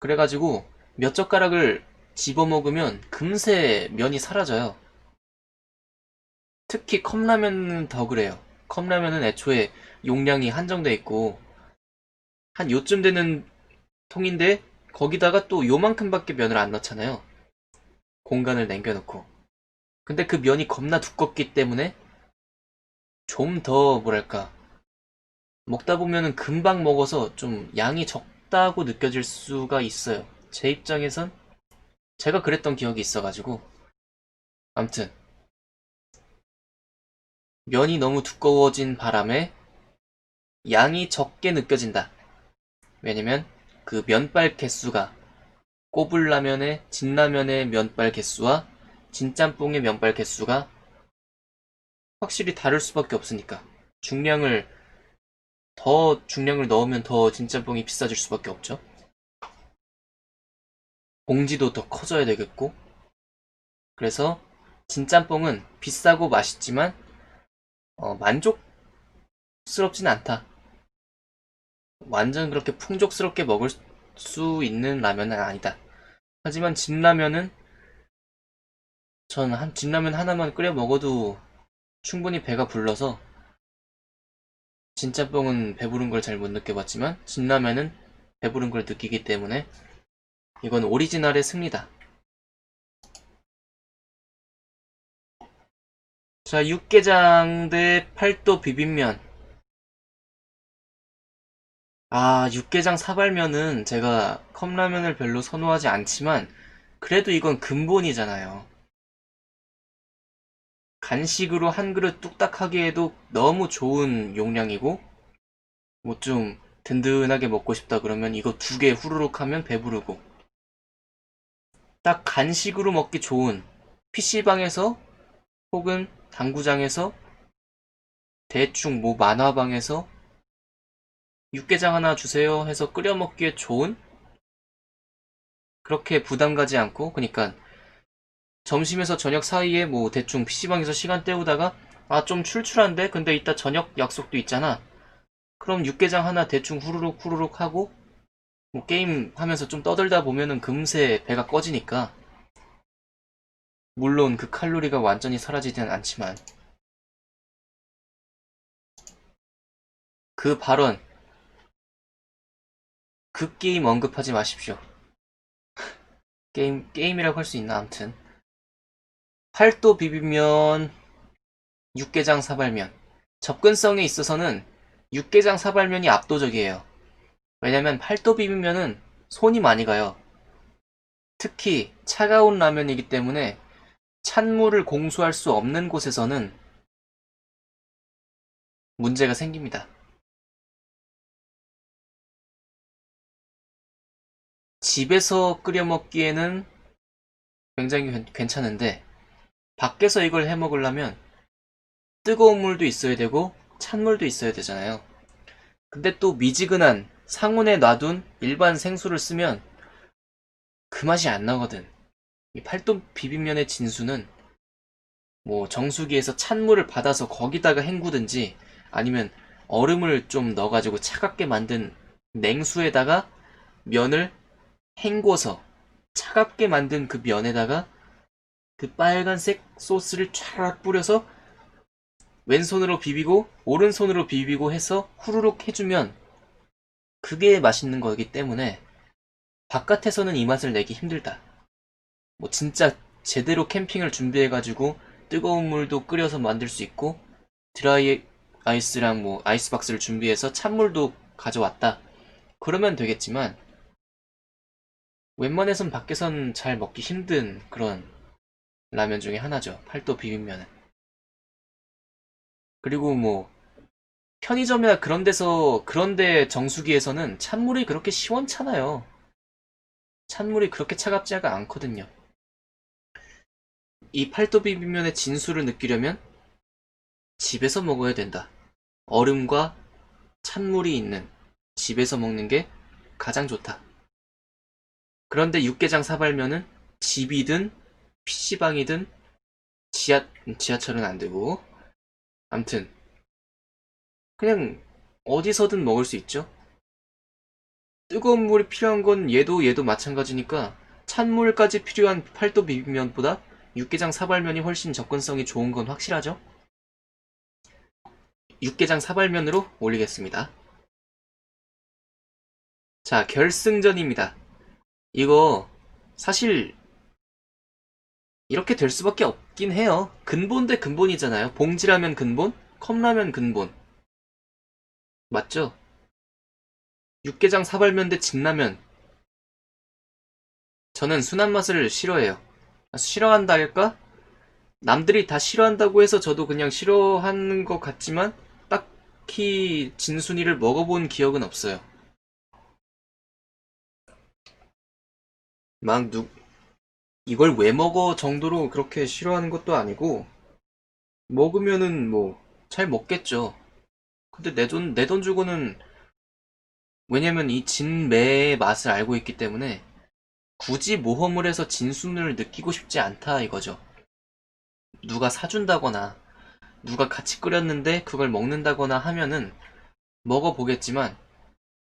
그래가지고 몇 젓가락을 집어 먹으면 금세 면이 사라져요. 특히 컵라면은 더 그래요. 컵라면은 애초에 용량이 한정돼 있고 한 요쯤 되는 통인데 거기다가 또 요만큼밖에 면을 안 넣잖아요. 공간을 남겨놓고. 근데 그 면이 겁나 두껍기 때문에 좀 더 뭐랄까 먹다 보면은 금방 먹어서 좀 양이 적다고 느껴질 수가 있어요. 제 입장에선 제가 그랬던 기억이 있어가지고 암튼 면이 너무 두꺼워진 바람에 양이 적게 느껴진다. 왜냐면 그 면발 개수가 꼬불라면의 진라면의 면발 개수와 진짬뽕의 면발 개수가 확실히 다를 수밖에 없으니까 중량을 넣으면 더 진짬뽕이 비싸질 수밖에 없죠. 봉지도 더 커져야 되겠고. 그래서 진짬뽕은 비싸고 맛있지만 만족스럽진 않다. 완전 그렇게 풍족스럽게 먹을 수 있는 라면은 아니다. 하지만 진라면은 진라면 하나만 끓여 먹어도 충분히 배가 불러서 진짬뽕은 배부른 걸 잘 못 느껴봤지만 진라면은 배부른 걸 느끼기 때문에 이건 오리지널의 승리다. 자, 육개장 대 팔도 비빔면. 육개장 사발면은 제가 컵라면을 별로 선호하지 않지만 그래도 이건 근본이잖아요. 간식으로 한 그릇 뚝딱 하기에도 너무 좋은 용량이고 뭐 좀 든든하게 먹고 싶다 그러면 이거 2개 후루룩 하면 배부르고 딱 간식으로 먹기 좋은 PC방에서 혹은 당구장에서 대충 뭐 만화방에서 육개장 하나 주세요 해서 끓여 먹기에 좋은 그렇게 부담 가지 않고 그러니까 점심에서 저녁 사이에 뭐 대충 PC방에서 시간 때우다가 좀 출출한데 근데 이따 저녁 약속도 있잖아. 그럼 육개장 하나 대충 후루룩 후루룩 하고 뭐 게임 하면서 좀 떠들다 보면은 금세 배가 꺼지니까 물론 그 칼로리가 완전히 사라지진 않지만 그 발언 그 게임 언급하지 마십시오. 게임이라고 할 수 있나 암튼 팔도 비빔면 육개장 사발면 접근성에 있어서는 육개장 사발면이 압도적이에요. 왜냐면 팔도 비빔면은 손이 많이 가요. 특히 차가운 라면이기 때문에 찬물을 공수할 수 없는 곳에서는 문제가 생깁니다. 집에서 끓여 먹기에는 굉장히 괜찮은데 밖에서 이걸 해 먹으려면 뜨거운 물도 있어야 되고 찬물도 있어야 되잖아요. 근데 또 미지근한 상온에 놔둔 일반 생수를 쓰면 그 맛이 안 나거든. 이 팔도 비빔면의 진수는 뭐 정수기에서 찬물을 받아서 거기다가 헹구든지 아니면 얼음을 좀 넣어가지고 차갑게 만든 냉수에다가 면을 헹궈서 차갑게 만든 그 면에다가 그 빨간색 소스를 촤락 뿌려서 왼손으로 비비고 오른손으로 비비고 해서 후루룩 해주면 그게 맛있는 거기 때문에 바깥에서는 이 맛을 내기 힘들다. 뭐 진짜 제대로 캠핑을 준비해가지고 뜨거운 물도 끓여서 만들 수 있고 드라이 아이스랑 뭐 아이스박스를 준비해서 찬물도 가져왔다. 그러면 되겠지만 웬만해선 밖에선 잘 먹기 힘든 그런 라면 중에 하나죠. 팔도 비빔면은. 그리고 뭐 편의점이나 그런데 정수기에서는 찬물이 그렇게 시원찮아요. 찬물이 그렇게 차갑지가 않거든요. 이 팔도 비빔면의 진수를 느끼려면 집에서 먹어야 된다. 얼음과 찬물이 있는 집에서 먹는 게 가장 좋다. 그런데 육개장 사발면은 집이든 PC방이든 지하철은 안 되고 암튼 그냥 어디서든 먹을 수 있죠. 뜨거운 물이 필요한 건 얘도 마찬가지니까 찬물까지 필요한 팔도 비빔면보다 육개장 사발면이 훨씬 접근성이 좋은 건 확실하죠. 육개장 사발면으로 올리겠습니다. 자, 결승전입니다. 이거 사실 이렇게 될 수밖에 없긴 해요. 근본 대 근본이잖아요. 봉지라면 근본, 컵라면 근본. 맞죠? 육개장 사발면 대 진라면. 저는 순한 맛을 싫어해요. 싫어한다 할까? 남들이 다 싫어한다고 해서 저도 그냥 싫어하는 것 같지만 딱히 진순이를 먹어본 기억은 없어요. 막 이걸 왜 먹어 정도로 그렇게 싫어하는 것도 아니고 먹으면은 뭐 잘 먹겠죠. 근데 내 돈 주고는 왜냐면 이 진매의 맛을 알고 있기 때문에 굳이 모험을 해서 진순을 느끼고 싶지 않다 이거죠. 누가 사준다거나 누가 같이 끓였는데 그걸 먹는다거나 하면은 먹어보겠지만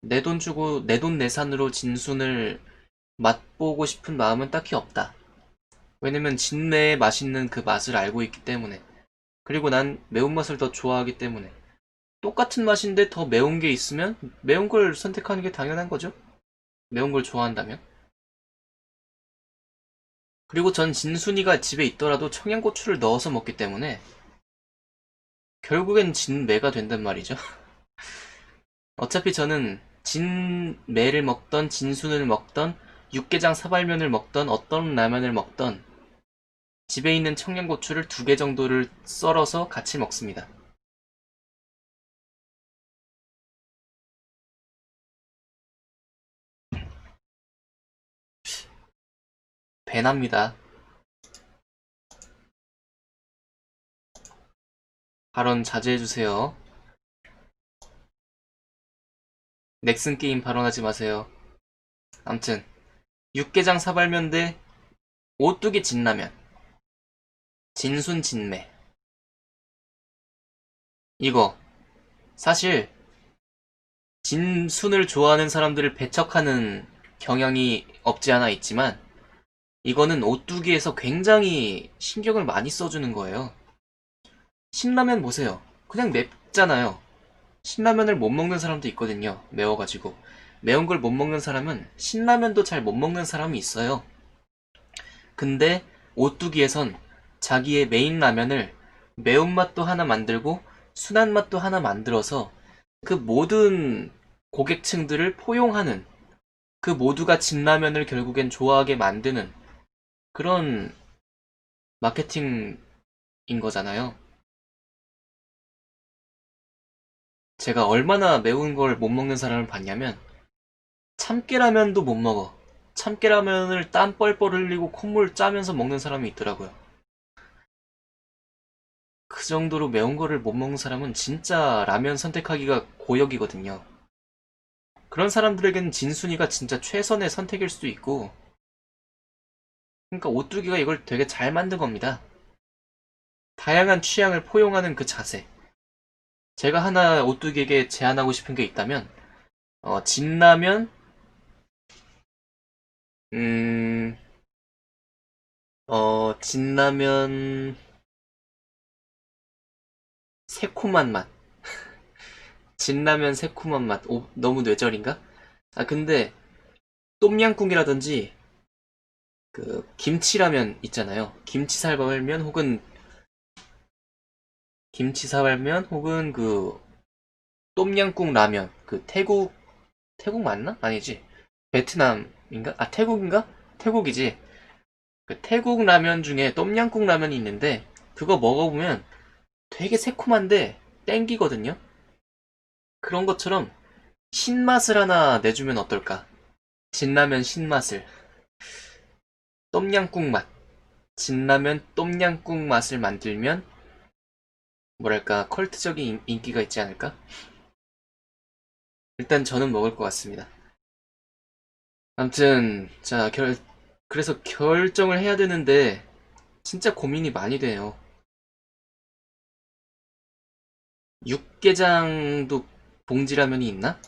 내 돈 주고 내 돈 내산으로 진순을 맛보고 싶은 마음은 딱히 없다. 왜냐면 진매의 맛있는 그 맛을 알고 있기 때문에. 그리고 난 매운맛을 더 좋아하기 때문에. 똑같은 맛인데 더 매운 게 있으면 매운 걸 선택하는 게 당연한 거죠. 매운 걸 좋아한다면. 그리고 전 진순이가 집에 있더라도 청양고추를 넣어서 먹기 때문에 결국엔 진매가 된단 말이죠. 어차피 저는 진매를 먹던 진순을 먹던 육개장 사발면을 먹던 어떤 라면을 먹던 집에 있는 청양고추를 2개 정도를 썰어서 같이 먹습니다. 배납니다. 발언 자제해주세요. 넥슨 게임 발언하지 마세요. 암튼 육개장 사발면 대 오뚜기 진라면 진순 진매 이거 사실 진순을 좋아하는 사람들을 배척하는 경향이 없지 않아 있지만 이거는 오뚜기에서 굉장히 신경을 많이 써주는 거예요. 신라면 보세요. 그냥 맵잖아요. 신라면을 못 먹는 사람도 있거든요. 매워가지고. 매운 걸 못 먹는 사람은 신라면도 잘 못 먹는 사람이 있어요. 근데 오뚜기에선 자기의 메인 라면을 매운맛도 하나 만들고 순한 맛도 하나 만들어서 그 모든 고객층들을 포용하는 그 모두가 진라면을 결국엔 좋아하게 만드는 그런 마케팅인 거잖아요. 제가 얼마나 매운 걸 못 먹는 사람을 봤냐면 참깨라면도 못 먹어. 참깨라면을 땀 뻘뻘 흘리고 콧물 짜면서 먹는 사람이 있더라고요. 그 정도로 매운 거를 못 먹는 사람은 진짜 라면 선택하기가 고역이거든요. 그런 사람들에게는 진순이가 진짜 최선의 선택일 수도 있고, 그러니까 오뚜기가 이걸 되게 잘 만든 겁니다. 다양한 취향을 포용하는 그 자세. 제가 하나 오뚜기에게 제안하고 싶은 게 있다면, 진라면, 음, 진라면, 새콤한 맛. 진라면 새콤한 맛. 오, 너무 뇌절인가? 아, 근데, 똠양꿍이라든지, 그, 김치라면 있잖아요. 김치사발면 혹은 그, 똠양꿍 라면. 그, 태국 맞나? 아니지. 베트남인가? 아, 태국인가? 태국이지. 그 태국 라면 중에 똠양꿍 라면이 있는데, 그거 먹어보면 되게 새콤한데, 땡기거든요? 그런 것처럼, 신맛을 하나 내주면 어떨까? 진라면 신맛을. 똠양꿍 맛. 진라면 똠양꿍 맛을 만들면 뭐랄까 컬트적인 인기가 있지 않을까? 일단 저는 먹을 것 같습니다. 암튼 자 그래서 결정을 해야 되는데 진짜 고민이 많이 돼요. 육개장도 봉지라면이 있나?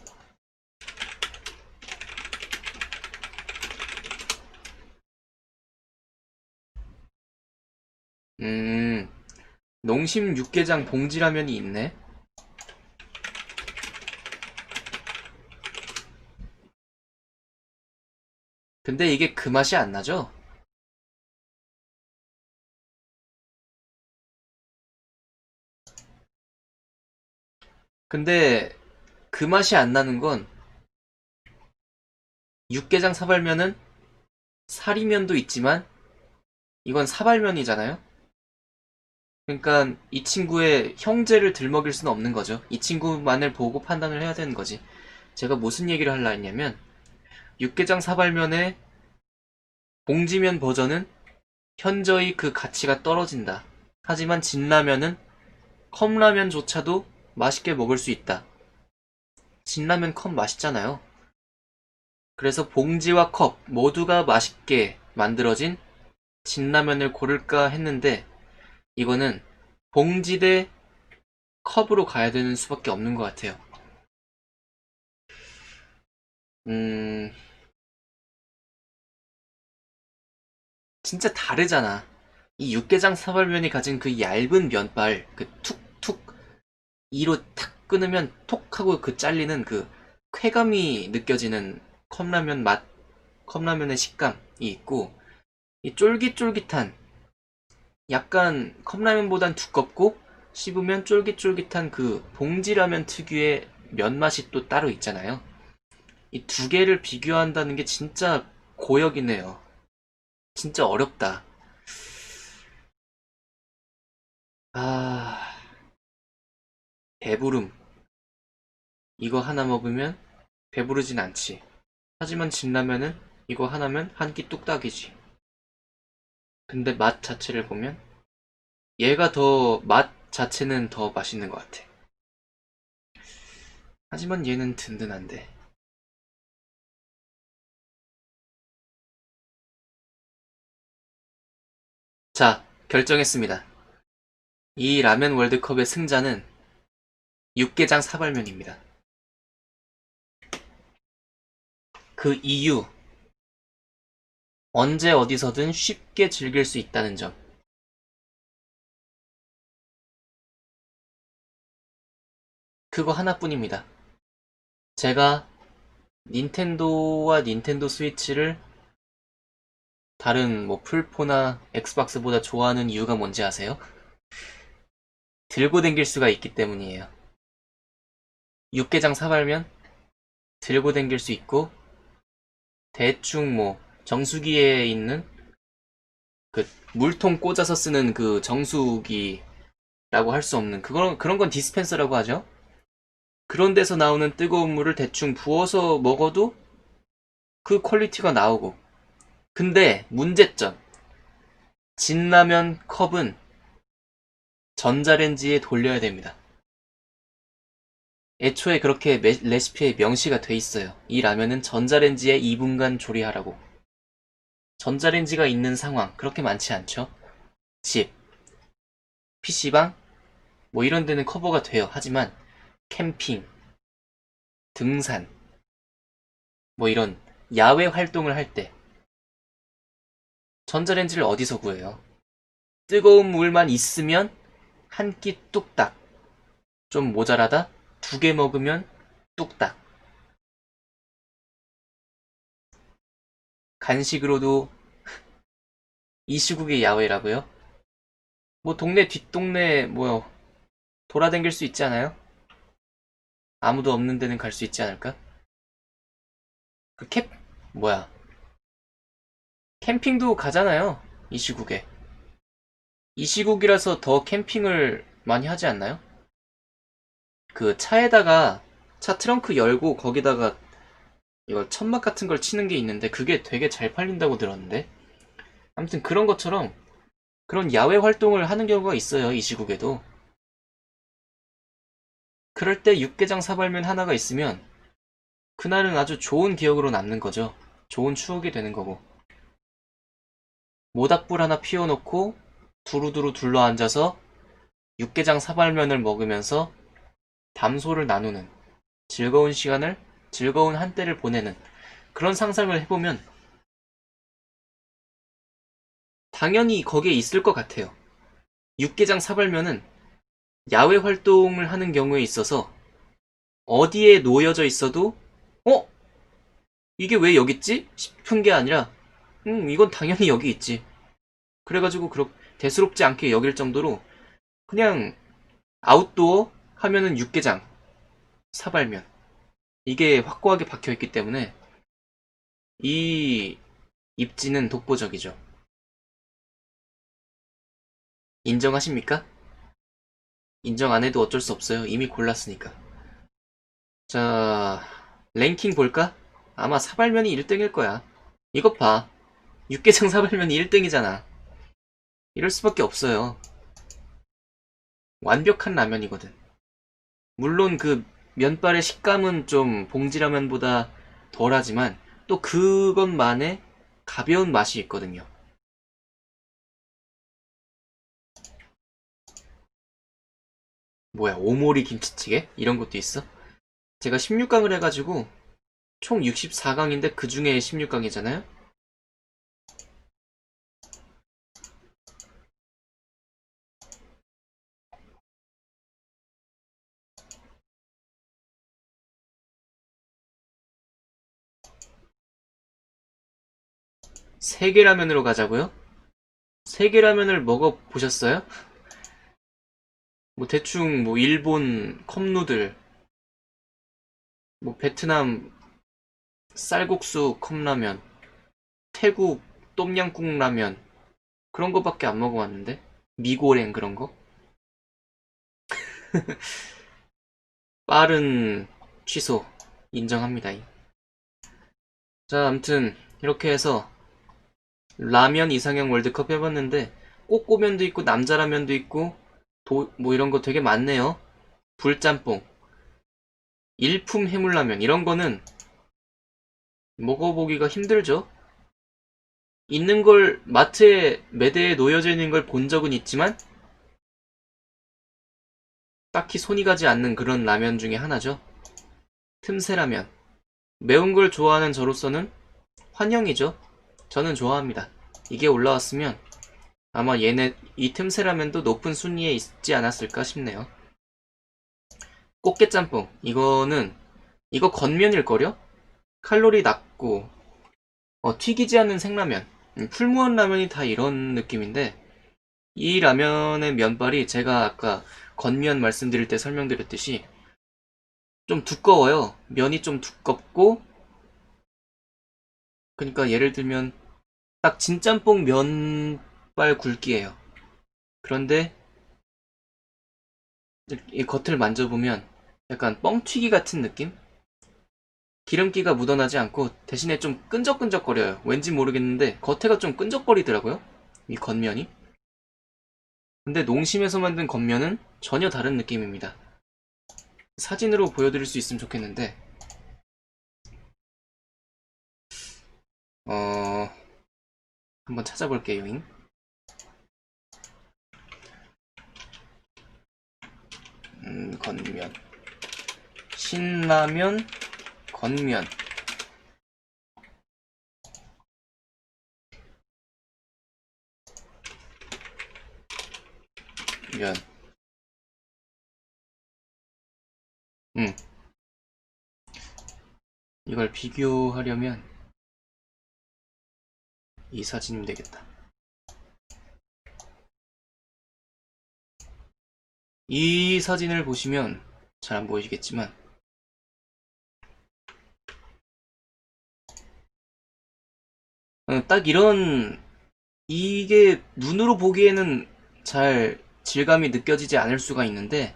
음, 농심 육개장 봉지라면이 있네. 근데 이게 그 맛이 안 나죠? 근데 그 맛이 안 나는 건 육개장 사발면은 사리면도 있지만 이건 사발면이잖아요? 그러니까 이 친구의 형제를 들먹일 수는 없는 거죠. 이 친구만을 보고 판단을 해야 되는 거지. 제가 무슨 얘기를 하려 했냐면 육개장 사발면의 봉지면 버전은 현저히 그 가치가 떨어진다. 하지만 진라면은 컵라면조차도 맛있게 먹을 수 있다. 진라면 컵 맛있잖아요. 그래서 봉지와 컵 모두가 맛있게 만들어진 진라면을 고를까 했는데 이거는 봉지 대 컵으로 가야 되는 수밖에 없는 것 같아요. 진짜 다르잖아. 이 육개장 사발면이 가진 그 얇은 면발, 그 툭툭 이로 탁 끊으면 톡 하고 그 잘리는 그 쾌감이 느껴지는 컵라면 맛, 컵라면의 식감이 있고 이 쫄깃쫄깃한 약간 컵라면보단 두껍고 씹으면 쫄깃쫄깃한 그 봉지라면 특유의 면맛이 또 따로 있잖아요. 이 두 개를 비교한다는 게 진짜 고역이네요. 진짜 어렵다. 아, 배부름. 이거 하나 먹으면 배부르진 않지. 하지만 진라면은 이거 하나면 한 끼 뚝딱이지. 근데 맛 자체를 보면 얘가 더 맛 자체는 더 맛있는 것 같아. 하지만 얘는 든든한데. 자, 결정했습니다. 이 라면 월드컵의 승자는 육개장 사발면입니다. 그 이유, 언제 어디서든 쉽게 즐길 수 있다는 점. 그거 하나뿐입니다. 제가 닌텐도와 닌텐도 스위치를 다른 뭐 풀포나 엑스박스보다 좋아하는 이유가 뭔지 아세요? 들고 댕길 수가 있기 때문이에요. 육개장 사발면 들고 댕길 수 있고 대충 뭐 정수기에 있는 그 물통 꽂아서 쓰는 그 정수기라고 할 수 없는 그런 건 디스펜서라고 하죠. 그런 데서 나오는 뜨거운 물을 대충 부어서 먹어도 그 퀄리티가 나오고. 근데 문제점. 진라면 컵은 전자레인지에 돌려야 됩니다. 애초에 그렇게 레시피에 명시가 돼 있어요. 이 라면은 전자레인지에 2분간 조리하라고. 전자레인지가 있는 상황 그렇게 많지 않죠? 집, PC방 뭐 이런 데는 커버가 돼요. 하지만 캠핑, 등산 뭐 이런 야외 활동을 할 때 전자레인지를 어디서 구해요? 뜨거운 물만 있으면 한 끼 뚝딱. 좀 모자라다? 두 개 먹으면 뚝딱. 간식으로도 이 시국의 야외라고요? 뭐 동네 뒷동네 뭐 돌아다닐 수 있지 않아요? 아무도 없는 데는 갈 수 있지 않을까? 그 뭐야. 캠핑도 가잖아요. 이 시국에. 이 시국이라서 더 캠핑을 많이 하지 않나요? 그 차에다가 차 트렁크 열고 거기다가 이걸 천막 같은 걸 치는 게 있는데 그게 되게 잘 팔린다고 들었는데 아무튼 그런 것처럼 그런 야외 활동을 하는 경우가 있어요. 이 시국에도. 그럴 때 육개장 사발면 하나가 있으면 그날은 아주 좋은 기억으로 남는 거죠. 좋은 추억이 되는 거고. 모닥불 하나 피워놓고 두루두루 둘러앉아서 육개장 사발면을 먹으면서 담소를 나누는 즐거운 시간을, 즐거운 한때를 보내는 그런 상상을 해보면 당연히 거기에 있을 것 같아요. 육개장 사발면은 야외 활동을 하는 경우에 있어서 어디에 놓여져 있어도 어? 이게 왜 여기 있지? 싶은 게 아니라 이건 당연히 여기 있지. 그래가지고 대수롭지 않게 여길 정도로 그냥 아웃도어 하면은 육개장, 사발면 이게 확고하게 박혀있기 때문에 이 입지는 독보적이죠. 인정하십니까? 인정 안 해도 어쩔 수 없어요. 이미 골랐으니까. 자, 랭킹 볼까? 아마 사발면이 1등일 거야. 이것 봐. 육개장 사발면이 1등이잖아. 이럴 수밖에 없어요. 완벽한 라면이거든. 물론 그 면발의 식감은 좀 봉지라면보다 덜하지만 또 그것만의 가벼운 맛이 있거든요. 뭐야, 오모리 김치찌개? 이런 것도 있어? 제가 16강을 해가지고 총 64강인데 그 중에 16강이잖아요? 세계라면으로 가자고요? 세계라면을 먹어보셨어요? 뭐 대충 뭐 일본 컵누들, 뭐 베트남 쌀국수 컵라면, 태국 똠양꿍 라면 그런 거밖에 안 먹어봤는데 미고랭 그런 거? 빠른 취소 인정합니다. 자, 아무튼 이렇게 해서 라면 이상형 월드컵 해봤는데 꼬꼬면도 있고 남자라면도 있고 뭐 이런 거 되게 많네요. 불짬뽕, 일품 해물라면 이런 거는 먹어보기가 힘들죠. 있는 걸 마트에 매대에 놓여져 있는 걸 본 적은 있지만 딱히 손이 가지 않는 그런 라면 중에 하나죠. 틈새라면. 매운 걸 좋아하는 저로서는 환영이죠. 저는 좋아합니다. 이게 올라왔으면 아마 이 틈새라면도 높은 순위에 있지 않았을까 싶네요. 꽃게짬뽕. 이거 건면일걸요? 칼로리 낮고, 튀기지 않는 생라면. 풀무원 라면이 다 이런 느낌인데, 이 라면의 면발이 제가 아까 건면 말씀드릴 때 설명드렸듯이 좀 두꺼워요. 면이 좀 두껍고, 그러니까 예를 들면 딱 진짬뽕 면발 굵기예요. 그런데 이 겉을 만져보면 약간 뻥튀기 같은 느낌? 기름기가 묻어나지 않고 대신에 좀 끈적끈적거려요. 왠지 모르겠는데 겉에가 좀 끈적거리더라고요. 이 겉면이. 근데 농심에서 만든 겉면은 전혀 다른 느낌입니다. 사진으로 보여드릴 수 있으면 좋겠는데 어... 한번 찾아볼게요. 겉면 신라면 겉면 면 이걸 비교하려면 이 사진이면 되겠다. 이 사진을 보시면 잘 안 보이시겠지만 딱 이게 눈으로 보기에는 잘 질감이 느껴지지 않을 수가 있는데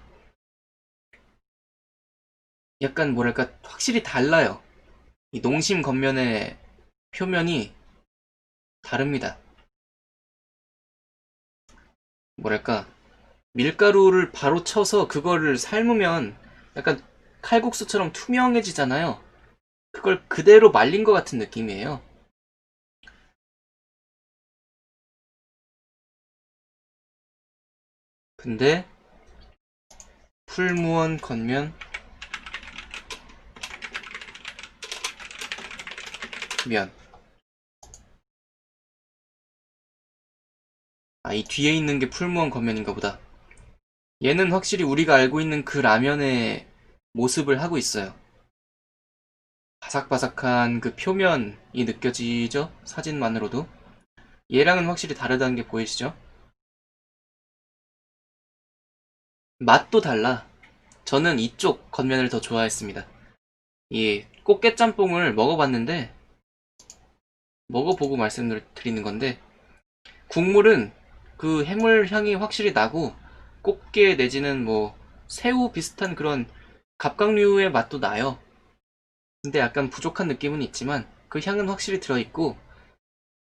약간 뭐랄까 확실히 달라요. 이 농심 겉면의 표면이 다릅니다. 뭐랄까 밀가루를 바로 쳐서 그거를 삶으면 약간 칼국수처럼 투명해지잖아요. 그걸 그대로 말린 것 같은 느낌이에요. 근데 풀무원 겉면 면. 이 뒤에 있는 게 풀무원 겉면인가 보다. 얘는 확실히 우리가 알고 있는 그 라면의 모습을 하고 있어요. 바삭바삭한 그 표면이 느껴지죠? 사진만으로도. 얘랑은 확실히 다르다는 게 보이시죠? 맛도 달라. 저는 이쪽 겉면을 더 좋아했습니다. 이 꽃게짬뽕을 먹어봤는데 먹어보고 말씀드리는 건데 국물은 그 해물 향이 확실히 나고 꽃게 내지는 뭐 새우 비슷한 그런 갑각류의 맛도 나요. 근데 약간 부족한 느낌은 있지만 그 향은 확실히 들어있고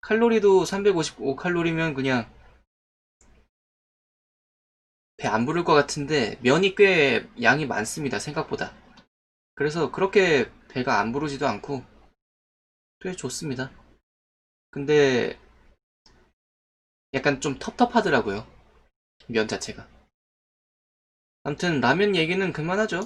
칼로리도 355칼로리면 그냥 배 안 부를 것 같은데 면이 꽤 양이 많습니다, 생각보다. 그래서 그렇게 배가 안 부르지도 않고 꽤 좋습니다. 근데 약간 좀 텁텁하더라고요, 면 자체가. 아무튼 라면 얘기는 그만하죠.